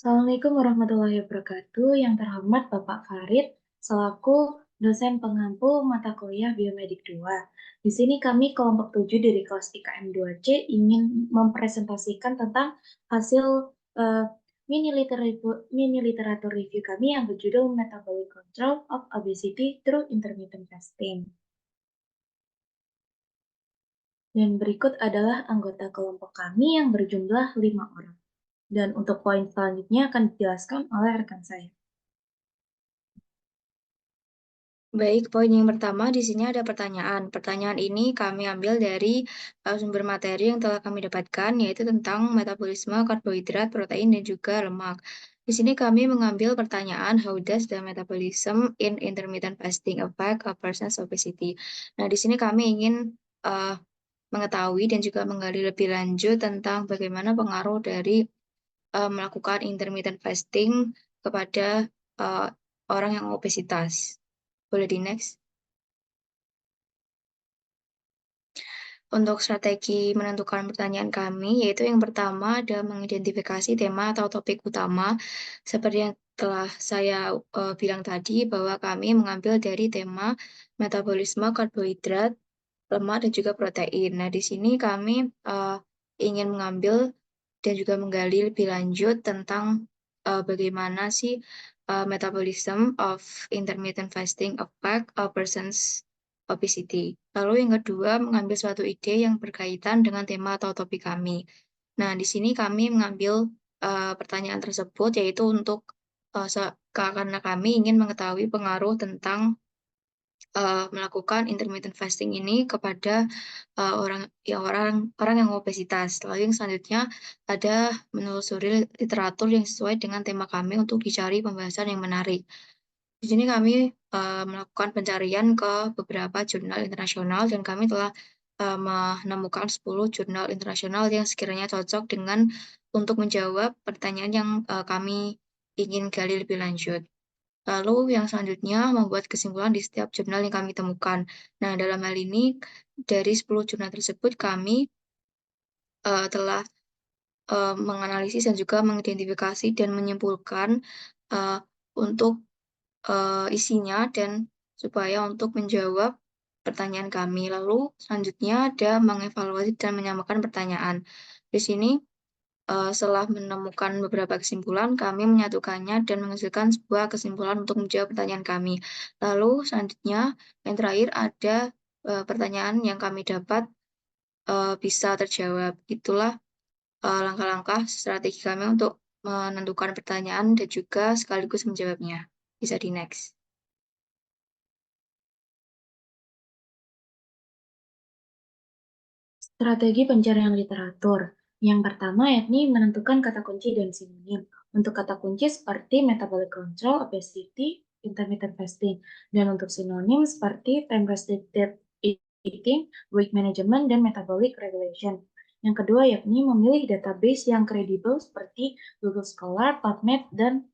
Assalamualaikum warahmatullahi wabarakatuh. Yang terhormat Bapak Farid, selaku dosen pengampu mata kuliah Biomedik 2. Di sini kami kelompok 7 dari kelas IKM 2C ingin mempresentasikan tentang hasil eh, mini literatur review kami yang berjudul Metabolic Control of Obesity Through Intermittent Fasting. Dan berikut adalah anggota kelompok kami yang berjumlah 5 orang. Dan untuk poin selanjutnya akan dijelaskan oleh rekan saya. Baik, poin yang pertama di sini ada pertanyaan. Pertanyaan ini kami ambil dari sumber materi yang telah kami dapatkan, yaitu tentang metabolisme karbohidrat, protein, dan juga lemak. Di sini kami mengambil pertanyaan, how does the metabolism in intermittent fasting affect a person's obesity? Nah, di sini kami ingin uh, mengetahui dan juga menggali lebih lanjut tentang bagaimana pengaruh dari melakukan intermittent fasting kepada uh, orang yang obesitas. Boleh di next. Untuk strategi menentukan pertanyaan kami, yaitu yang pertama ada mengidentifikasi tema atau topik utama, seperti yang telah saya bilang tadi, bahwa kami mengambil dari tema metabolisme karbohidrat, lemak, dan juga protein. Nah, di sini kami ingin mengambil dan juga menggali lebih lanjut tentang bagaimana sih metabolism of intermittent fasting affect a person's obesity. Lalu yang kedua, mengambil suatu ide yang berkaitan dengan tema atau topik kami. Nah, di sini kami mengambil pertanyaan tersebut, yaitu untuk karena kami ingin mengetahui pengaruh tentang melakukan intermittent fasting ini kepada orang yang obesitas. Lalu yang selanjutnya ada menelusuri literatur yang sesuai dengan tema kami untuk dicari pembahasan yang menarik. Di sini kami melakukan pencarian ke beberapa jurnal internasional dan kami telah menemukan 10 jurnal internasional yang sekiranya cocok dengan untuk menjawab pertanyaan yang kami ingin gali lebih lanjut. Lalu yang selanjutnya membuat kesimpulan di setiap jurnal yang kami temukan. Nah, dalam hal ini dari 10 jurnal tersebut kami telah menganalisis dan juga mengidentifikasi dan menyimpulkan uh, untuk isinya dan supaya untuk menjawab pertanyaan kami. Lalu selanjutnya ada mengevaluasi dan menyamakan pertanyaan. Di sini setelah menemukan beberapa kesimpulan, kami menyatukannya dan menghasilkan sebuah kesimpulan untuk menjawab pertanyaan kami. Lalu selanjutnya yang terakhir ada pertanyaan yang kami dapat bisa terjawab. Itulah langkah-langkah strategi kami untuk menentukan pertanyaan dan juga sekaligus menjawabnya. Bisa di next. Strategi pencarian literatur. Yang pertama yakni menentukan kata kunci dan sinonim. Untuk kata kunci seperti metabolic control, obesity, intermittent fasting. Dan untuk sinonim seperti time restricted eating, weight management, dan metabolic regulation. Yang kedua yakni memilih database yang kredibel seperti Google Scholar, PubMed, dan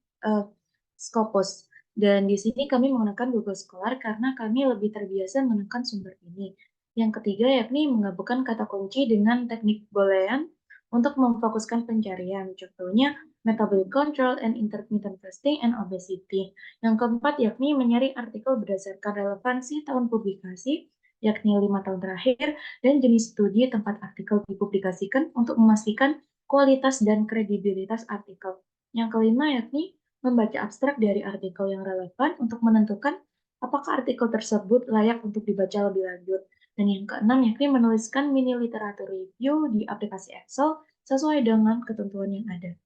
Scopus. Dan di sini kami menggunakan Google Scholar karena kami lebih terbiasa menekan sumber ini. Yang ketiga yakni menggabungkan kata kunci dengan teknik boolean untuk memfokuskan pencarian. Contohnya metabolic control and intermittent fasting and obesity. Yang keempat yakni menyaring artikel berdasarkan relevansi tahun publikasi, yakni 5 tahun terakhir, dan jenis studi tempat artikel dipublikasikan untuk memastikan kualitas dan kredibilitas artikel. Yang kelima yakni membaca abstrak dari artikel yang relevan untuk menentukan apakah artikel tersebut layak untuk dibaca lebih lanjut. Dan yang keenam yakni menuliskan mini literatur review di aplikasi Excel sesuai dengan ketentuan yang ada.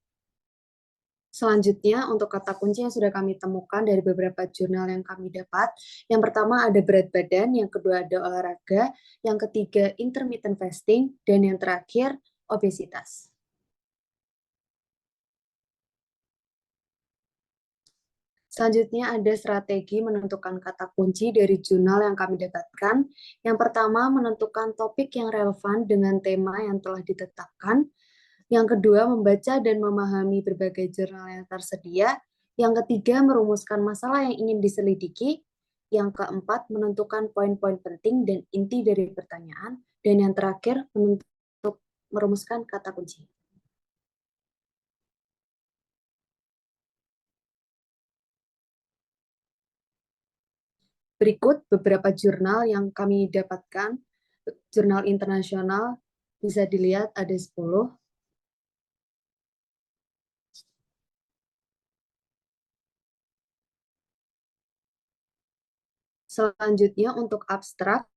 Selanjutnya, untuk kata kunci yang sudah kami temukan dari beberapa jurnal yang kami dapat, yang pertama ada berat badan, yang kedua ada olahraga, yang ketiga intermittent fasting, dan yang terakhir obesitas. Selanjutnya ada strategi menentukan kata kunci dari jurnal yang kami dapatkan. Yang pertama, menentukan topik yang relevan dengan tema yang telah ditetapkan. Yang kedua, membaca dan memahami berbagai jurnal yang tersedia. Yang ketiga, merumuskan masalah yang ingin diselidiki. Yang keempat, menentukan poin-poin penting dan inti dari pertanyaan. Dan yang terakhir, merumuskan kata kunci. Berikut beberapa jurnal yang kami dapatkan, jurnal internasional, bisa dilihat ada 10. Selanjutnya untuk abstrak,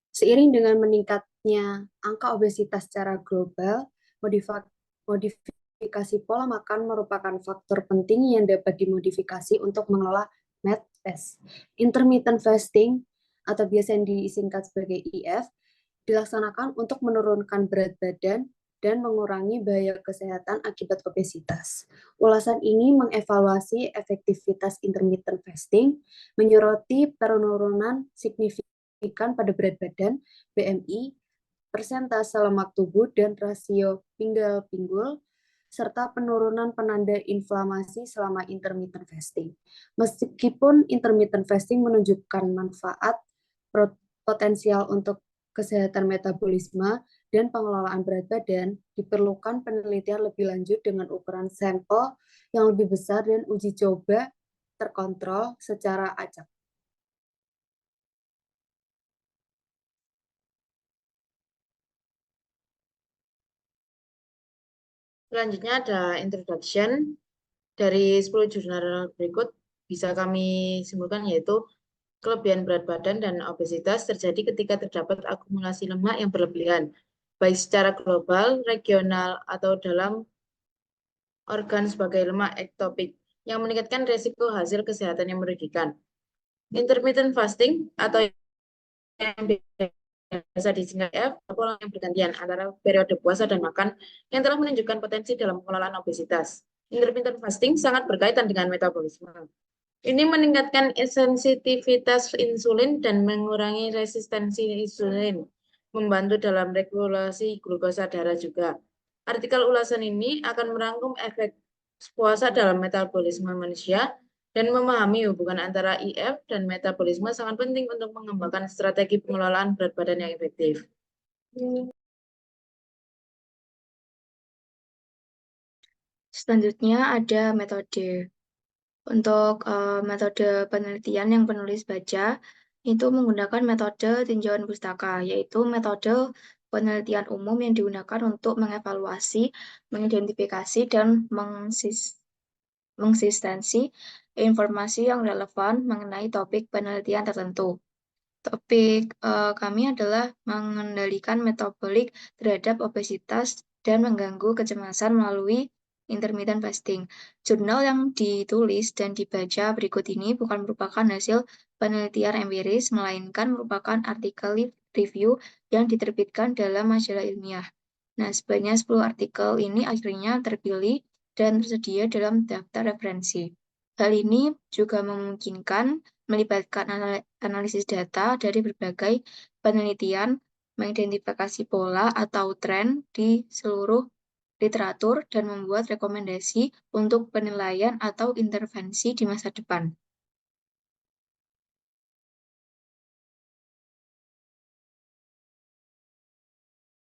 seiring dengan meningkatnya angka obesitas secara global, modifikasi pola makan merupakan faktor penting yang dapat dimodifikasi untuk mengelola MAD-S. Intermittent fasting atau biasa yang disingkat sebagai IF dilaksanakan untuk menurunkan berat badan dan mengurangi bahaya kesehatan akibat obesitas. Ulasan ini mengevaluasi efektivitas intermittent fasting, menyoroti penurunan signifikan pada berat badan, BMI, persentase lemak tubuh, dan rasio pinggal-pinggul, serta penurunan penanda inflamasi selama intermittent fasting. Meskipun intermittent fasting menunjukkan manfaat potensial untuk kesehatan metabolisme dan pengelolaan berat badan, diperlukan penelitian lebih lanjut dengan ukuran sampel yang lebih besar dan uji coba terkontrol secara acak. Selanjutnya ada introduction. Dari 10 jurnal berikut bisa kami simpulkan yaitu kelebihan berat badan dan obesitas terjadi ketika terdapat akumulasi lemak yang berlebihan, baik secara global, regional, atau dalam organ sebagai lemak ektopik, yang meningkatkan risiko hasil kesehatan yang merugikan. Intermittent fasting atau yang biasa disingkat F, pola yang bergantian antara periode puasa dan makan yang telah menunjukkan potensi dalam pengelolaan obesitas. Intermittent fasting sangat berkaitan dengan metabolisme. Ini meningkatkan sensitivitas insulin dan mengurangi resistensi insulin, membantu dalam regulasi glukosa darah juga. Artikel ulasan ini akan merangkum efek puasa dalam metabolisme manusia dan memahami hubungan antara IF dan metabolisme sangat penting untuk mengembangkan strategi pengelolaan berat badan yang efektif. Selanjutnya ada metode. Untuk metode penelitian yang penulis baca, itu menggunakan metode tinjauan pustaka, yaitu metode penelitian umum yang digunakan untuk mengevaluasi, mengidentifikasi, dan mengonsistensi informasi yang relevan mengenai topik penelitian tertentu. Topik kami adalah mengendalikan metabolik terhadap obesitas dan mengganggu kecemasan melalui intermittent fasting. Jurnal yang ditulis dan dibaca berikut ini bukan merupakan hasil penelitian empiris, melainkan merupakan artikel review yang diterbitkan dalam majalah ilmiah. Nah, sebanyak 10 artikel ini akhirnya terpilih dan tersedia dalam daftar referensi. Hal ini juga memungkinkan melibatkan analisis data dari berbagai penelitian, mengidentifikasi pola atau tren di seluruh literatur, dan membuat rekomendasi untuk penilaian atau intervensi di masa depan.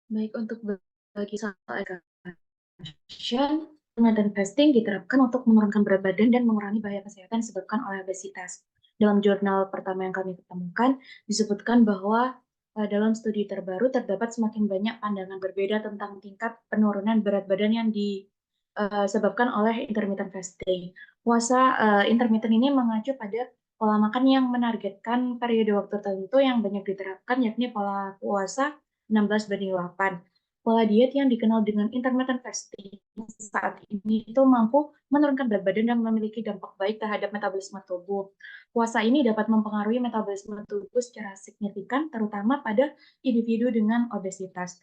Baik, untuk bagi soal action, intermittent fasting diterapkan untuk menurunkan berat badan dan mengurangi bahaya kesehatan disebabkan oleh obesitas. Dalam jurnal pertama yang kami ketemukan, disebutkan bahwa dalam studi terbaru terdapat semakin banyak pandangan berbeda tentang tingkat penurunan berat badan yang disebabkan oleh intermittent fasting. Puasa intermittent ini mengacu pada pola makan yang menargetkan periode waktu tertentu yang banyak diterapkan, yakni pola puasa 16:8. Pola diet yang dikenal dengan intermittent fasting saat ini itu mampu menurunkan berat badan dan memiliki dampak baik terhadap metabolisme tubuh. Puasa ini dapat mempengaruhi metabolisme tubuh secara signifikan, terutama pada individu dengan obesitas.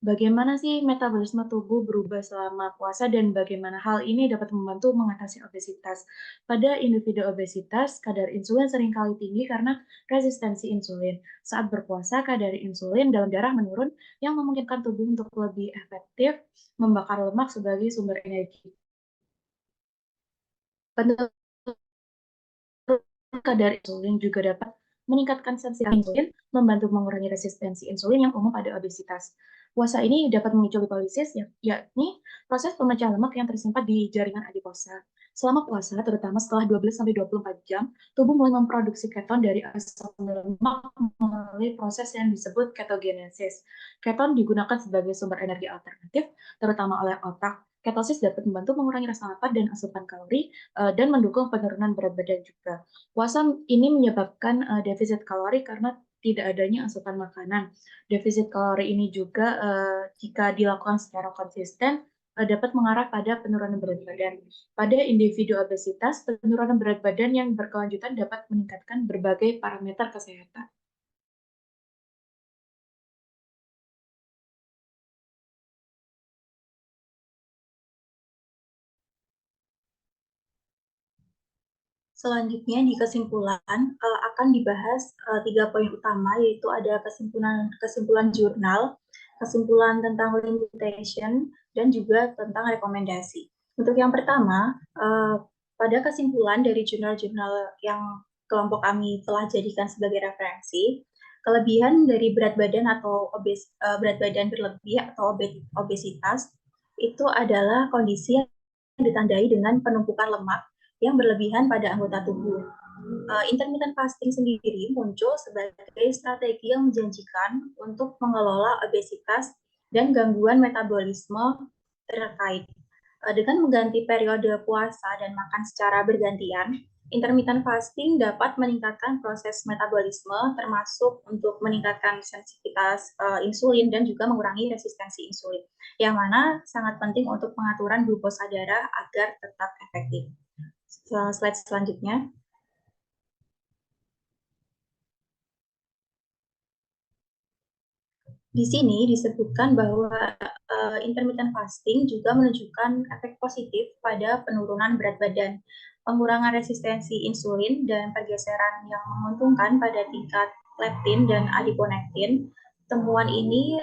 Bagaimana sih metabolisme tubuh berubah selama puasa dan bagaimana hal ini dapat membantu mengatasi obesitas? Pada individu obesitas, kadar insulin seringkali tinggi karena resistensi insulin. Saat berpuasa, kadar insulin dalam darah menurun yang memungkinkan tubuh untuk lebih efektif membakar lemak sebagai sumber energi. Penurunan kadar insulin juga dapat meningkatkan sensitivitas insulin, membantu mengurangi resistensi insulin yang umum pada obesitas. Puasa ini dapat memicu lipolisis, yakni proses pemecahan lemak yang tersimpan di jaringan adiposa. Selama puasa, terutama setelah 12-24 jam, tubuh mulai memproduksi keton dari asam lemak melalui proses yang disebut ketogenesis. Keton digunakan sebagai sumber energi alternatif, terutama oleh otak. Ketosis dapat membantu mengurangi rasa lapar dan asupan kalori, dan mendukung penurunan berat badan juga. Puasa ini menyebabkan defisit kalori karena tidak adanya asupan makanan. Defisit kalori ini juga jika dilakukan secara konsisten dapat mengarah pada penurunan berat badan. Pada individu obesitas, penurunan berat badan yang berkelanjutan dapat meningkatkan berbagai parameter kesehatan. Selanjutnya di kesimpulan akan dibahas 3 poin utama, yaitu ada kesimpulan jurnal, kesimpulan tentang limitation, dan juga tentang rekomendasi. Untuk yang pertama, pada kesimpulan dari jurnal-jurnal yang kelompok kami telah jadikan sebagai referensi, kelebihan dari berat badan atau berat badan berlebih atau obesitas itu adalah kondisi yang ditandai dengan penumpukan lemak yang berlebihan pada anggota tubuh. Intermittent fasting sendiri muncul sebagai strategi yang menjanjikan untuk mengelola obesitas dan gangguan metabolisme terkait. Dengan mengganti periode puasa dan makan secara bergantian, intermittent fasting dapat meningkatkan proses metabolisme, termasuk untuk meningkatkan sensitivitas insulin dan juga mengurangi resistensi insulin, yang mana sangat penting untuk pengaturan glukosa darah agar tetap efektif. Slide selanjutnya. Di sini disebutkan bahwa intermittent fasting juga menunjukkan efek positif pada penurunan berat badan, pengurangan resistensi insulin, dan pergeseran yang menguntungkan pada tingkat leptin dan adiponektin. Temuan ini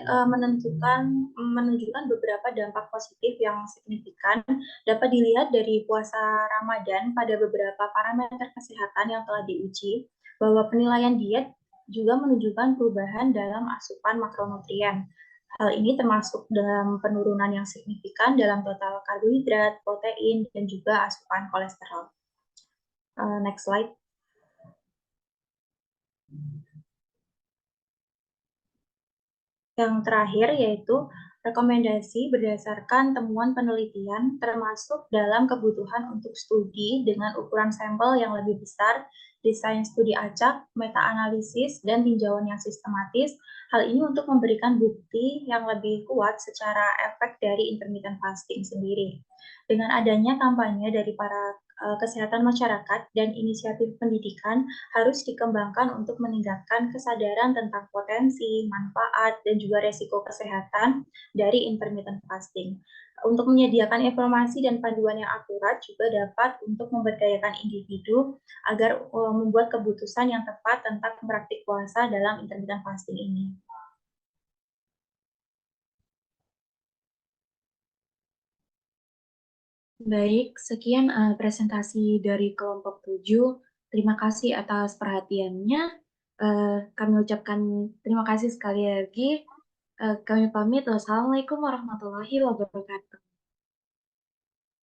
menunjukkan beberapa dampak positif yang signifikan dapat dilihat dari puasa Ramadan pada beberapa parameter kesehatan yang telah diuji, bahwa penilaian diet juga menunjukkan perubahan dalam asupan makronutrien. Hal ini termasuk dalam penurunan yang signifikan dalam total karbohidrat, protein, dan juga asupan kolesterol. Next slide. Yang terakhir yaitu rekomendasi berdasarkan temuan penelitian, termasuk dalam kebutuhan untuk studi dengan ukuran sampel yang lebih besar, desain studi acak, meta-analisis, dan tinjauan yang sistematis. Hal ini untuk memberikan bukti yang lebih kuat secara efek dari intermittent fasting sendiri. Dengan adanya kampanye dari para kesehatan masyarakat dan inisiatif pendidikan harus dikembangkan untuk meningkatkan kesadaran tentang potensi, manfaat, dan juga resiko kesehatan dari intermittent fasting. Untuk menyediakan informasi dan panduan yang akurat juga dapat untuk memberdayakan individu agar membuat keputusan yang tepat tentang praktik puasa dalam intermittent fasting ini. Baik, sekian presentasi dari kelompok 7. Terima kasih atas perhatiannya. Kami ucapkan terima kasih sekali lagi. Kami pamit. Wassalamualaikum warahmatullahi wabarakatuh.